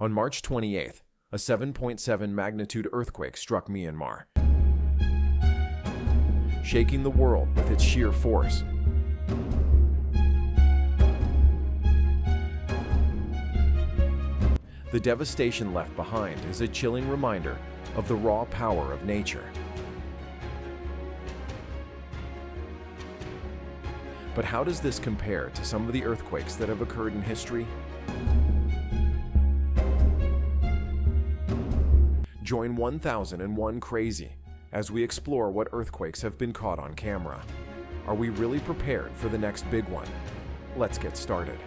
On March 28th, a 7.7 magnitude earthquake struck Myanmar, shaking the world with its sheer force. The devastation left behind is a chilling reminder of the raw power of nature. But how does this compare to some of the earthquakes that have occurred in history? Join 1001 Crazy as we explore what earthquakes have been caught on camera. Are we really prepared for the next big one? Let's get started.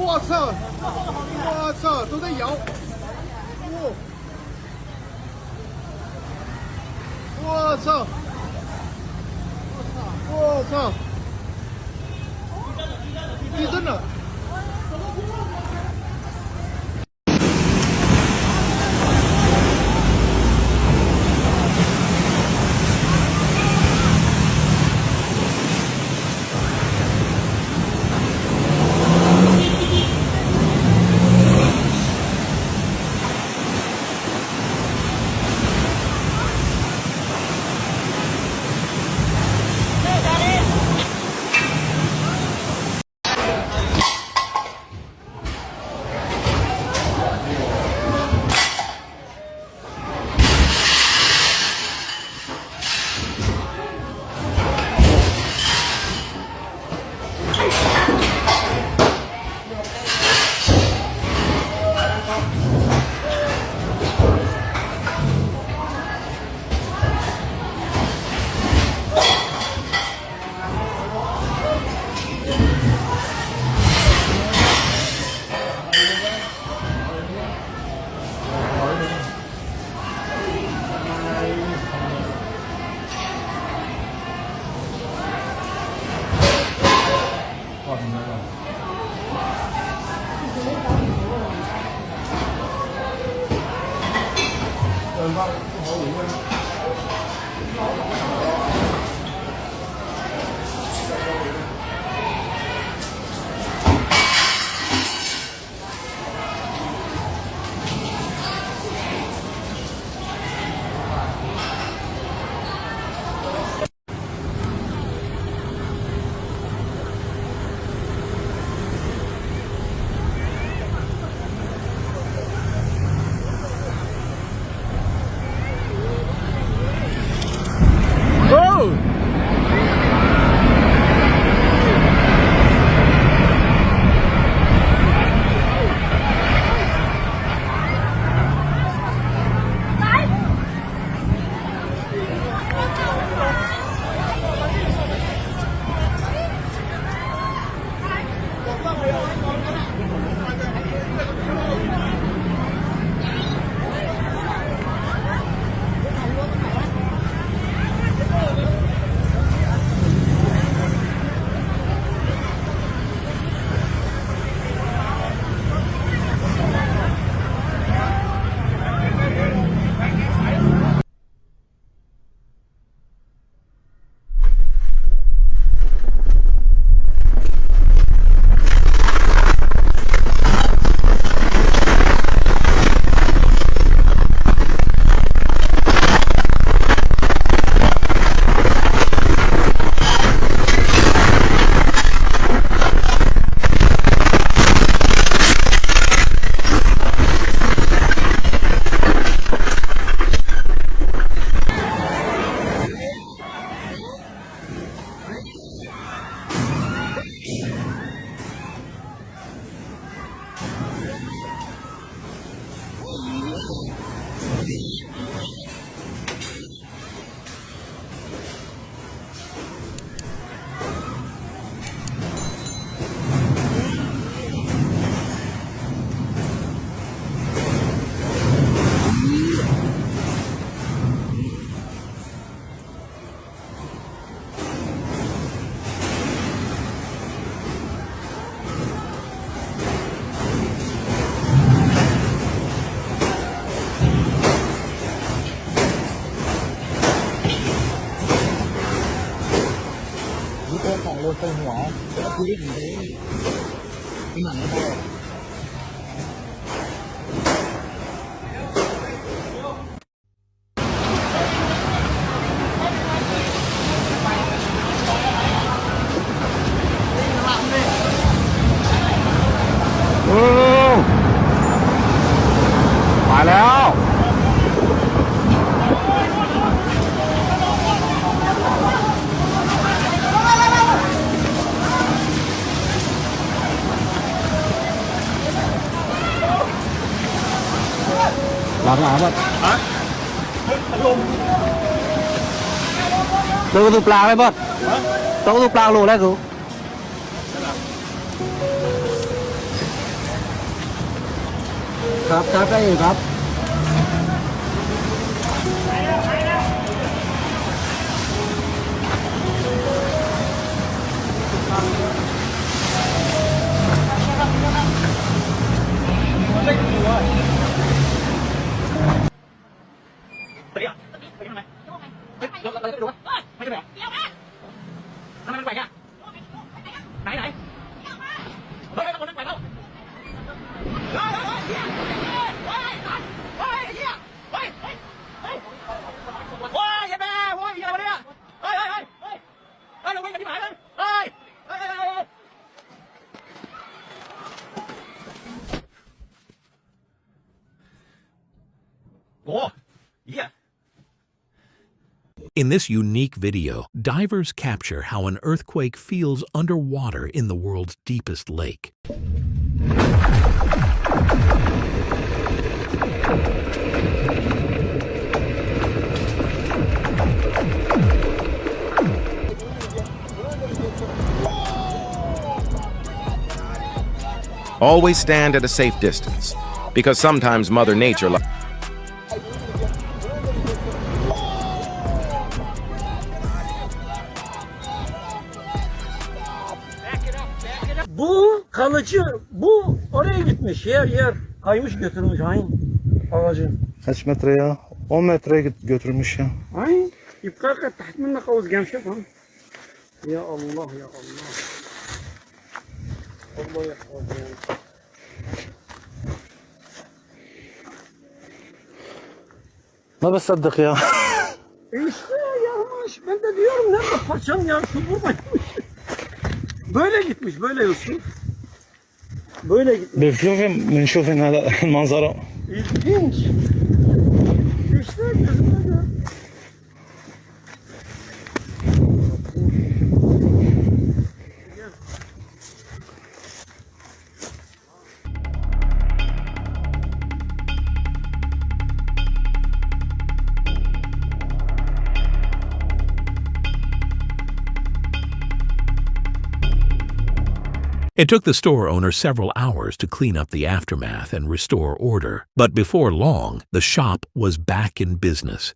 我操，都在摇！我操！我操！地震了！ ปวดหัวคุยถึงที่หนังไม่พอ มาแล้วหลังป่ะดูกระดูกปลาไหมบอสต้องกระดูกปลาโลแล้วกูครับได้อยู่ครับIn this unique video, divers capture how an earthquake feels underwater in the world's deepest lake. Always stand at a safe distance, because sometimes Mother Nature Bu kalıcı, bu oraya gitmiş, yer kaymış götürmüş aynı ağacı. Kaç metre ya? 10 metre götürmüş ya. Aynı. يبقى تحت منك قوس جمشة فهم. يا الله يا الله. الله يحفظك. ما بصدق ya. İşte yağmış. Ben de diyorum nerede paçam ya şu buradaymış. Böyle gitmiş, böyle Yusuf. Böyle gitmiş. بنشوف هذا المنظرة. İlginç. İşte gözümde gör. It took the store owner several hours to clean up the aftermath and restore order, but before long, the shop was back in business.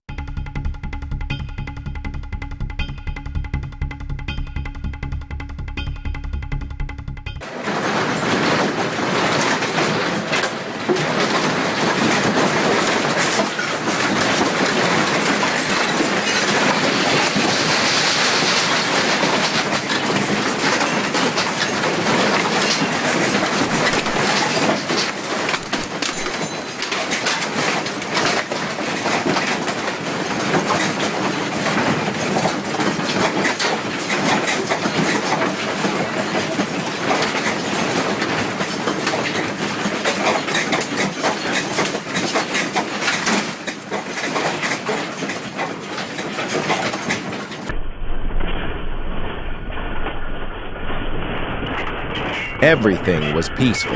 everything was peaceful.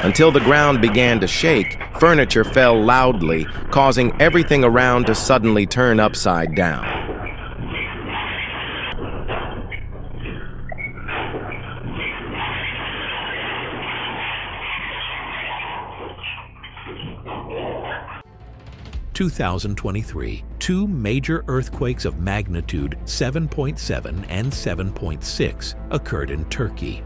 Until the ground began to shake, furniture fell loudly, causing everything around to suddenly turn upside down. In 2023, two major earthquakes of magnitude 7.7 and 7.6 occurred in Turkey.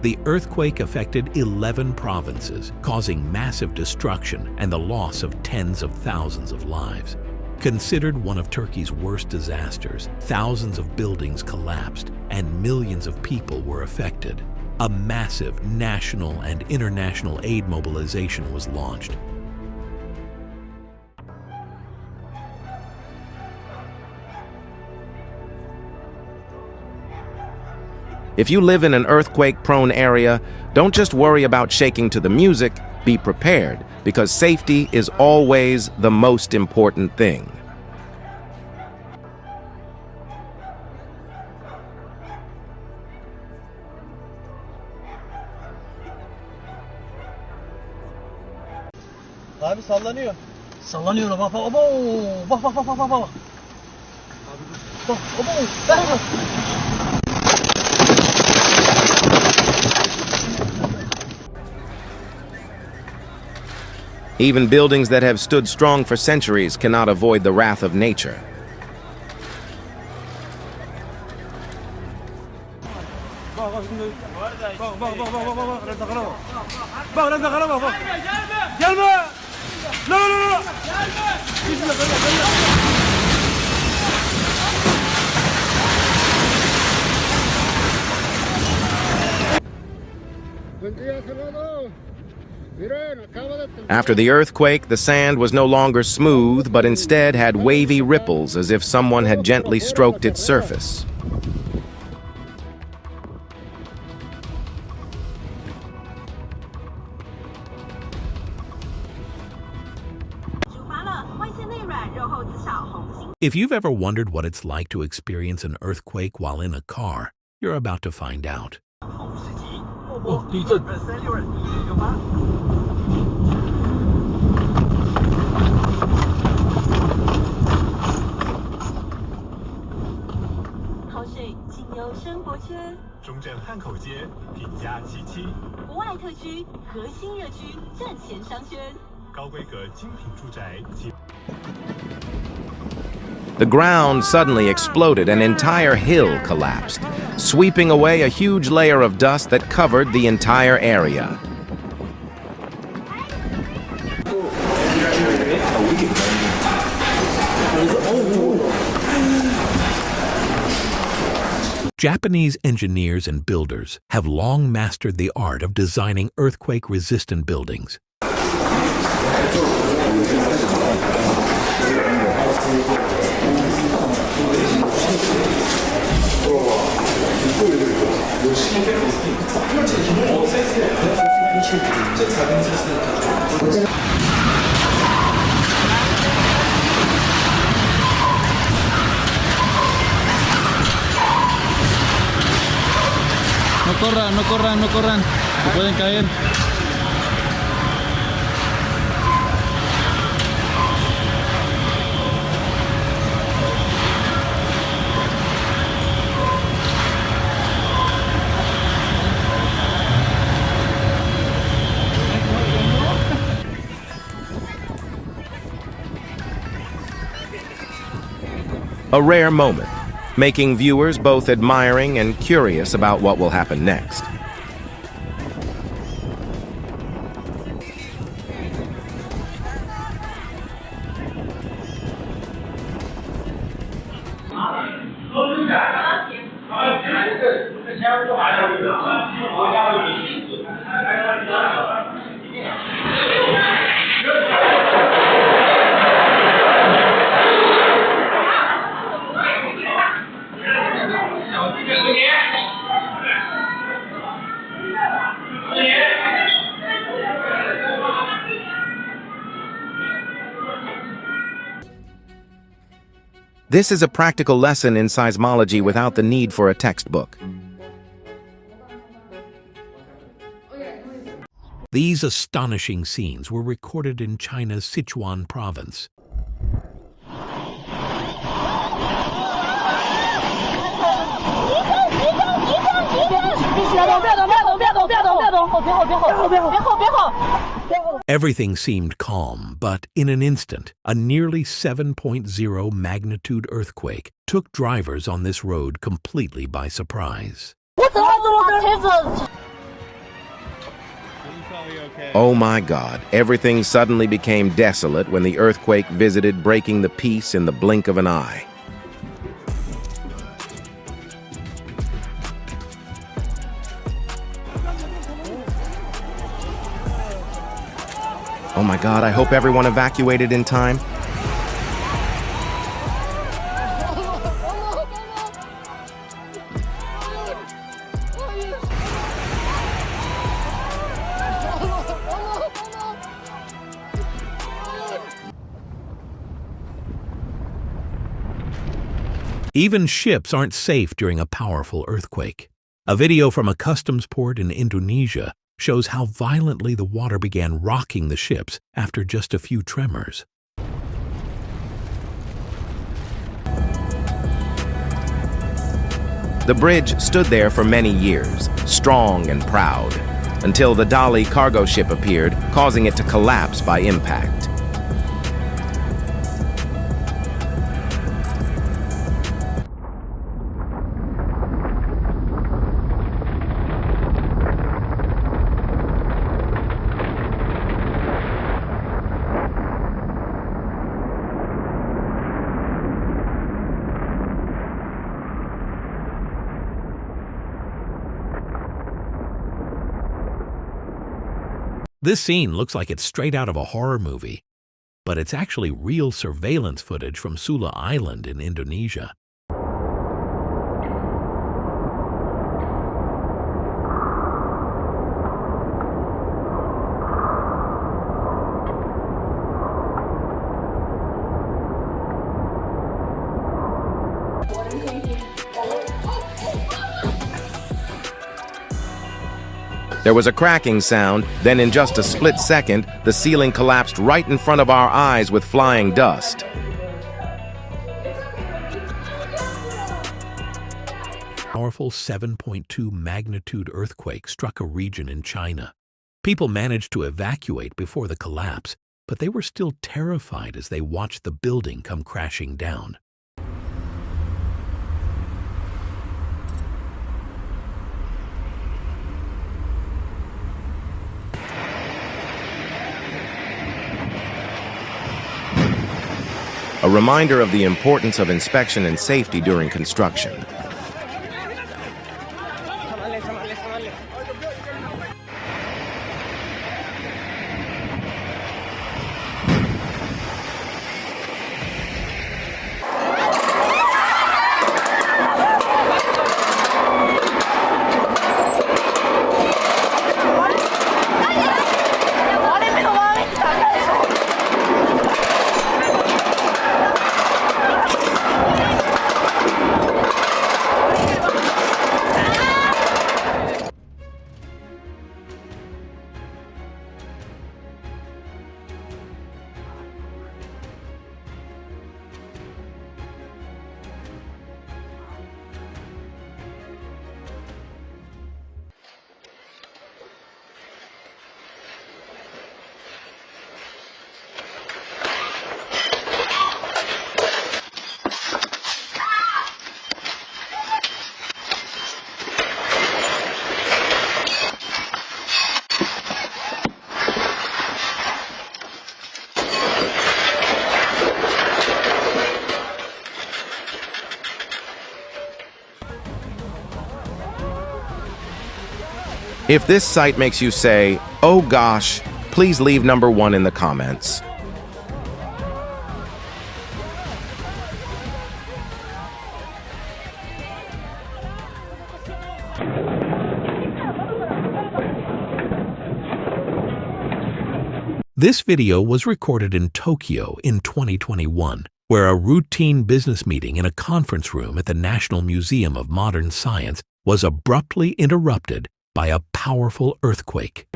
The earthquake affected 11 provinces, causing massive destruction and the loss of tens of thousands of lives. Considered one of Turkey's worst disasters, thousands of buildings collapsed and millions of people were affected. A massive national and international aid mobilization was launched. If you live in an earthquake-prone area, don't just worry about shaking to the music, be prepared, because safety is always the most important thing. Abi sallanıyor. Sallanıyor bak bak bak bak bak bak bak bak. Bak bak. Even buildings that have stood strong for centuries cannot avoid the wrath of nature. After the earthquake, the sand was no longer smooth, but instead had wavy ripples as if someone had gently stroked its surface. If you've ever wondered what it's like to experience an earthquake while in a car, you're about to find out. 哦，地震。好水仅有生活圈，中正汉口街品家77，国外特区核心热区站前商圈，高规格精品住宅及。 The ground suddenly exploded, an entire hill collapsed, sweeping away a huge layer of dust that covered the entire area. Japanese engineers and builders have long mastered the art of designing earthquake-resistant buildings. No corran, no corran, no corran. Se pueden caer. A rare moment, making viewers both admiring and curious about what will happen next. This is a practical lesson in seismology without the need for a textbook. These astonishing scenes were recorded in China's Sichuan province. Everything seemed calm, but in an instant, a nearly 7.0 magnitude earthquake took drivers on this road completely by surprise. Oh my God, everything suddenly became desolate when the earthquake visited, breaking the peace in the blink of an eye. Oh my God, I hope everyone evacuated in time. Even ships aren't safe during a powerful earthquake. A video from a customs port in Indonesia shows how violently the water began rocking the ships after just a few tremors. The bridge stood there for many years, strong and proud, until the Dali cargo ship appeared, causing it to collapse by impact. This scene looks like it's straight out of a horror movie, but it's actually real surveillance footage from Sula Island in Indonesia. There was a cracking sound, then in just a split second, the ceiling collapsed right in front of our eyes with flying dust. Powerful 7.2 magnitude earthquake struck a region in China. People managed to evacuate before the collapse, but they were still terrified as they watched the building come crashing down. A reminder of the importance of inspection and safety during construction. If this site makes you say, "Oh gosh," please leave number 1 in the comments. This video was recorded in Tokyo in 2021, where a routine business meeting in a conference room at the National Museum of Modern Science was abruptly interrupted by a powerful earthquake.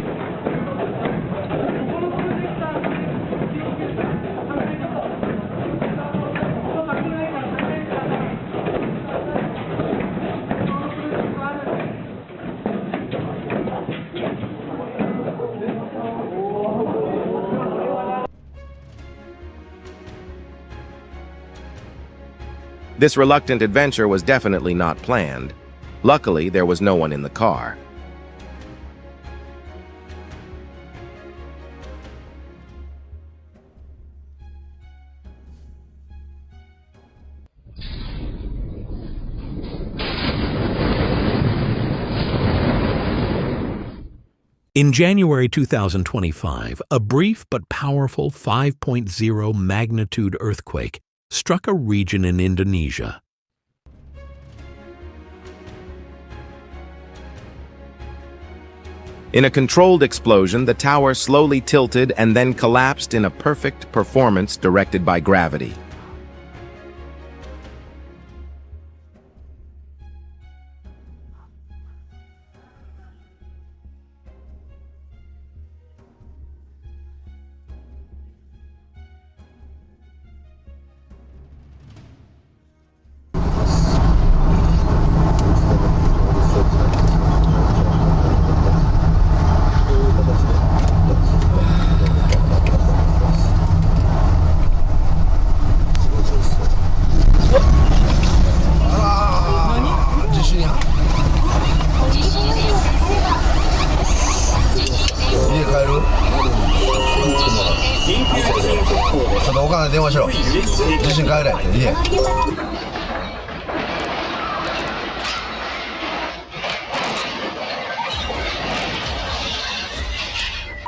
This reluctant adventure was definitely not planned. Luckily, there was no one in the car. In January 2025, a brief but powerful 5.0 magnitude earthquake struck a region in Indonesia. In a controlled explosion, the tower slowly tilted and then collapsed in a perfect performance directed by gravity.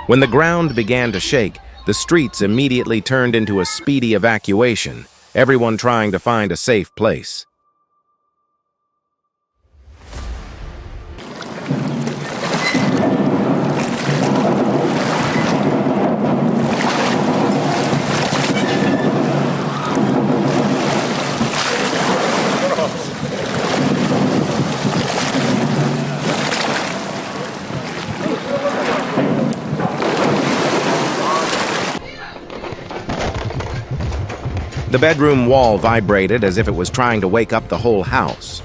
When the ground began to shake, the streets immediately turned into a speedy evacuation, everyone trying to find a safe place. The bedroom wall vibrated as if it was trying to wake up the whole house.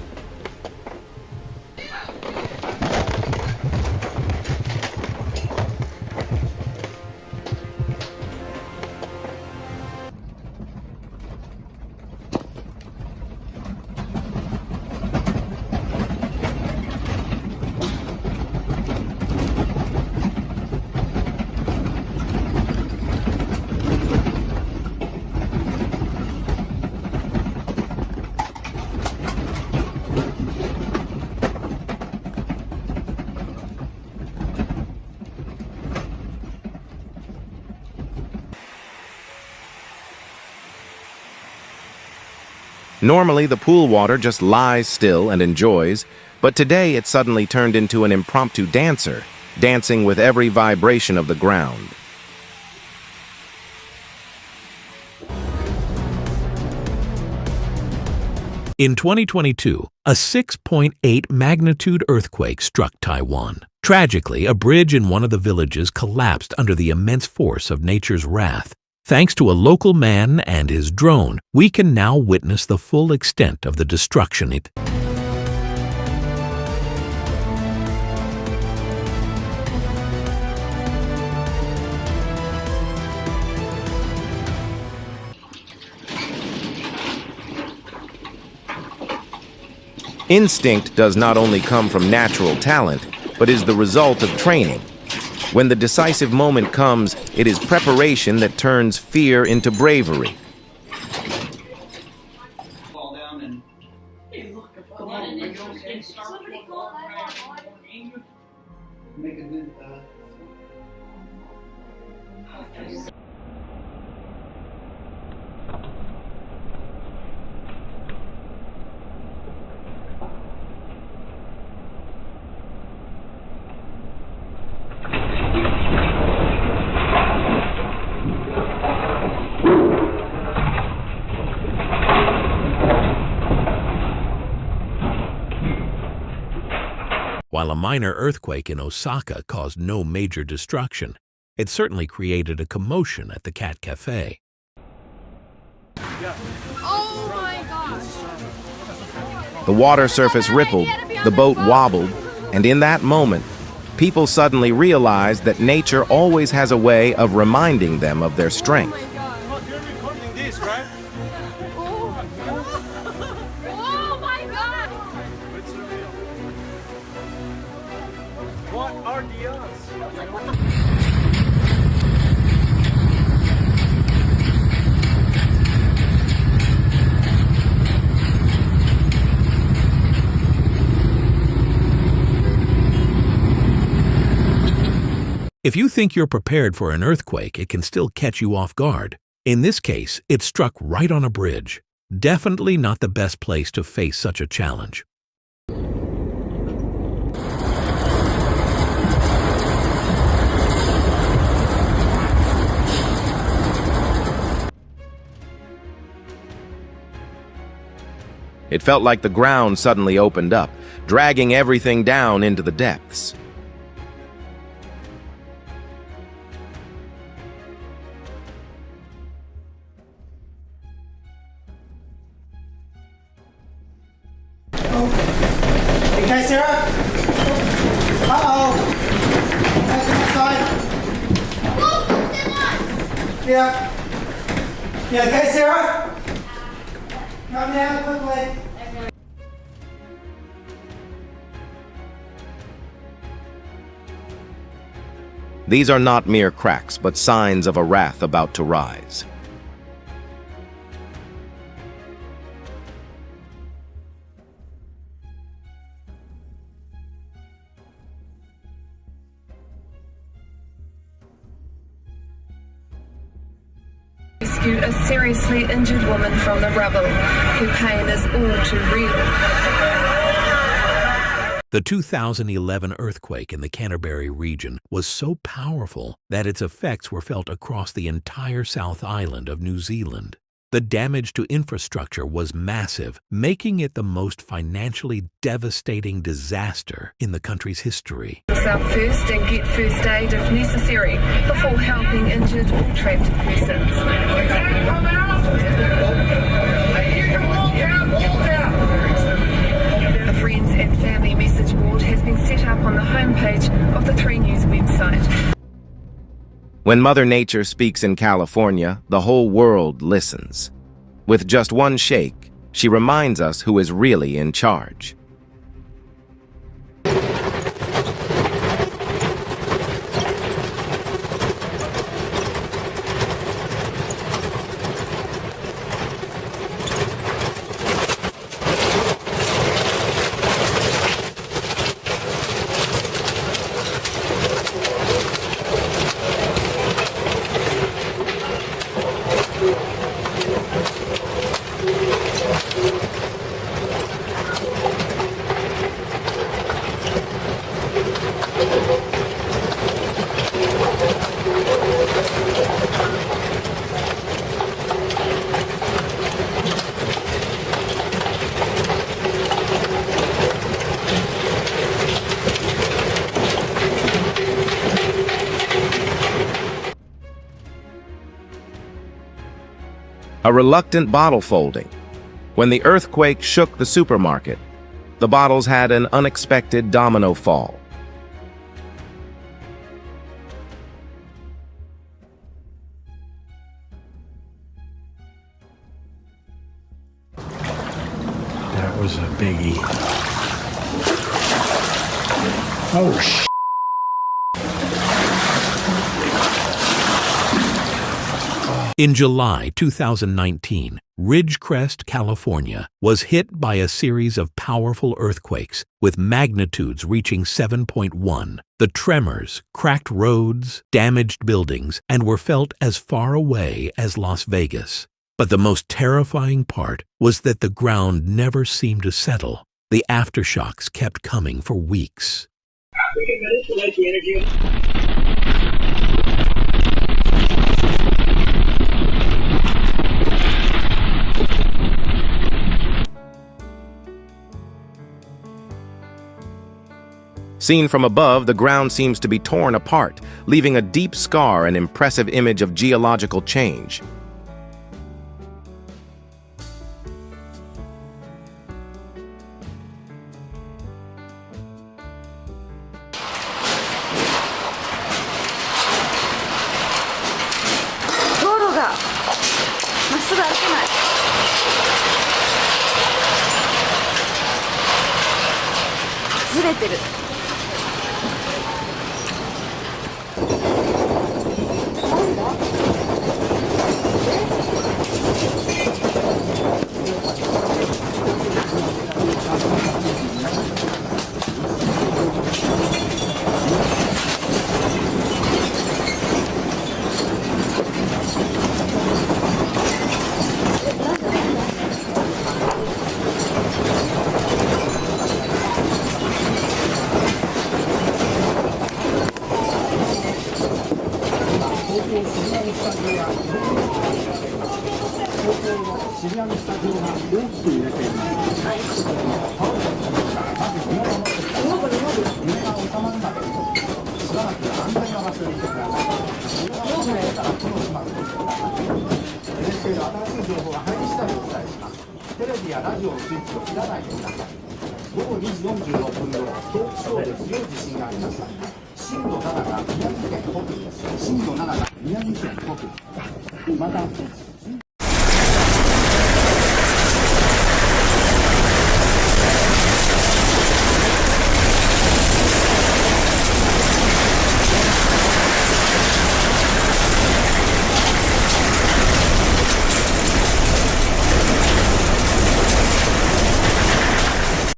Normally, the pool water just lies still and enjoys, but today it suddenly turned into an impromptu dancer, dancing with every vibration of the ground. In 2022, a 6.8 magnitude earthquake struck Taiwan. Tragically, a bridge in one of the villages collapsed under the immense force of nature's wrath. Thanks to a local man and his drone, we can now witness the full extent of the destruction. Instinct does not only come from natural talent, but is the result of training. When the decisive moment comes, it is preparation that turns fear into bravery. While a minor earthquake in Osaka caused no major destruction, it certainly created a commotion at the Cat Cafe. Oh my gosh! The water surface rippled, the boat wobbled, and in that moment, people suddenly realized that nature always has a way of reminding them of their strength. You're recording this, right? Oh my god! What are the odds? If you think you're prepared for an earthquake, it can still catch you off guard. In this case, it struck right on a bridge. Definitely not the best place to face such a challenge. It felt like the ground suddenly opened up, dragging everything down into the depths. Hey guys, Sarah? Uh-oh. Guys, come outside. Yeah. Yeah, guys, Sarah? Come down quickly. These are not mere cracks, but signs of a wrath about to rise. Rescue a seriously injured woman from the rubble. Her pain is all too real. The 2011 earthquake in the Canterbury region was so powerful that its effects were felt across the entire South Island of New Zealand. The damage to infrastructure was massive, making it the most financially devastating disaster in the country's history. Yourself first and get first aid if necessary before helping injured or trapped persons. A friends and family message board has been set up on the homepage of the 3 News website. When Mother Nature speaks in California, the whole world listens. With just one shake, she reminds us who is really in charge. A reluctant bottle folding. When the earthquake shook the supermarket, the bottles had an unexpected domino fall. That was a biggie. Oh, shit. In July 2019, Ridgecrest, California, was hit by a series of powerful earthquakes with magnitudes reaching 7.1. The tremors cracked roads, damaged buildings, and were felt as far away as Las Vegas. But the most terrifying part was that the ground never seemed to settle. The aftershocks kept coming for weeks. Seen from above, the ground seems to be torn apart, leaving a deep scar and impressive image of geological change.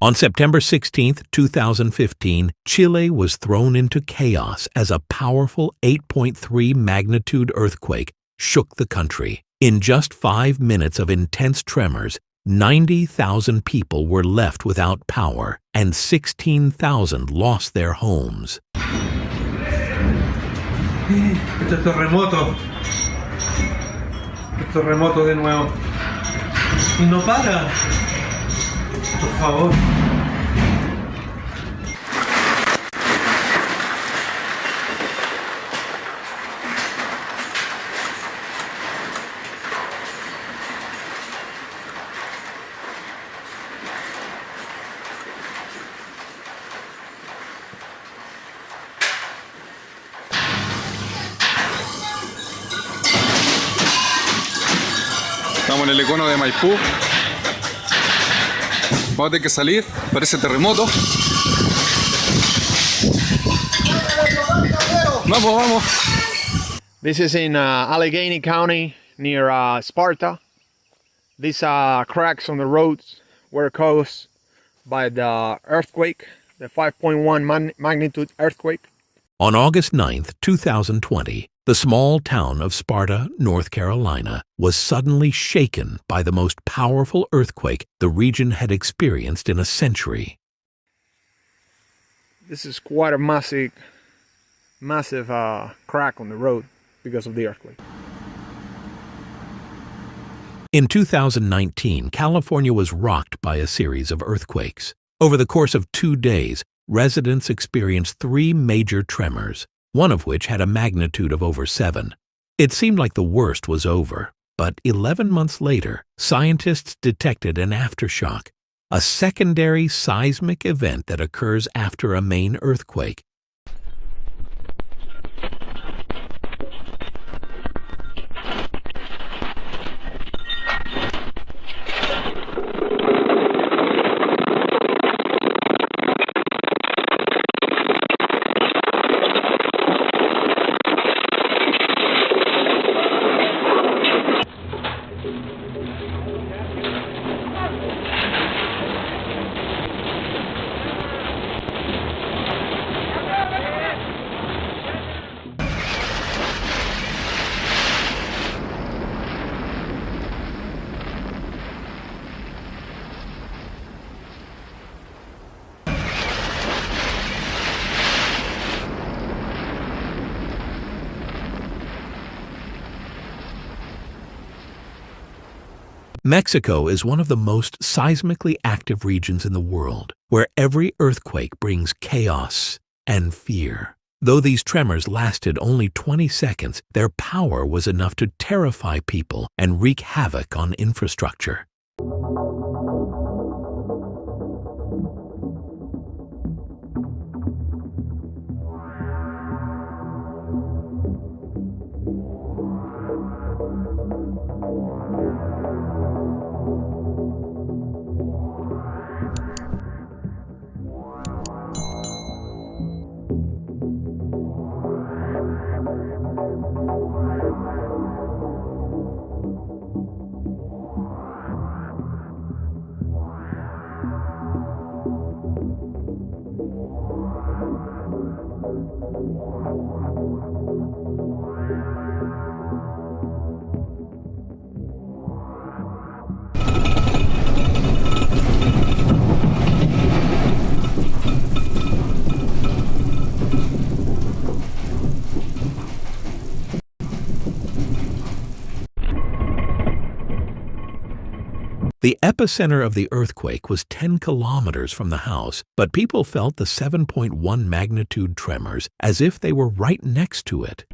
On September 16, 2015, Chile was thrown into chaos as a powerful 8.3 magnitude earthquake shook the country. In just 5 minutes of intense tremors, 90,000 people were left without power and 16,000 lost their homes. Este terremoto. El terremoto de nuevo. Y no para. Por favor. Estamos en el icono de Maipú. Vamos a tener que salir, parece terremoto. Vamos, vamos. This is in Allegheny County near Sparta. These cracks on the roads were caused by the earthquake, the 5.1 magnitude earthquake. On August 9, 2020, the small town of Sparta, North Carolina, was suddenly shaken by the most powerful earthquake the region had experienced in a century. This is quite a massive crack on the road because of the earthquake. In 2019, California was rocked by a series of earthquakes. Over the course of 2 days, residents experienced 3 major tremors, one of which had a magnitude of over 7. It seemed like the worst was over, but 11 months later, scientists detected an aftershock, a secondary seismic event that occurs after a main earthquake. Mexico is one of the most seismically active regions in the world, where every earthquake brings chaos and fear. Though these tremors lasted only 20 seconds, their power was enough to terrify people and wreak havoc on infrastructure. The epicenter of the earthquake was 10 kilometers from the house, but people felt the 7.1 magnitude tremors as if they were right next to it.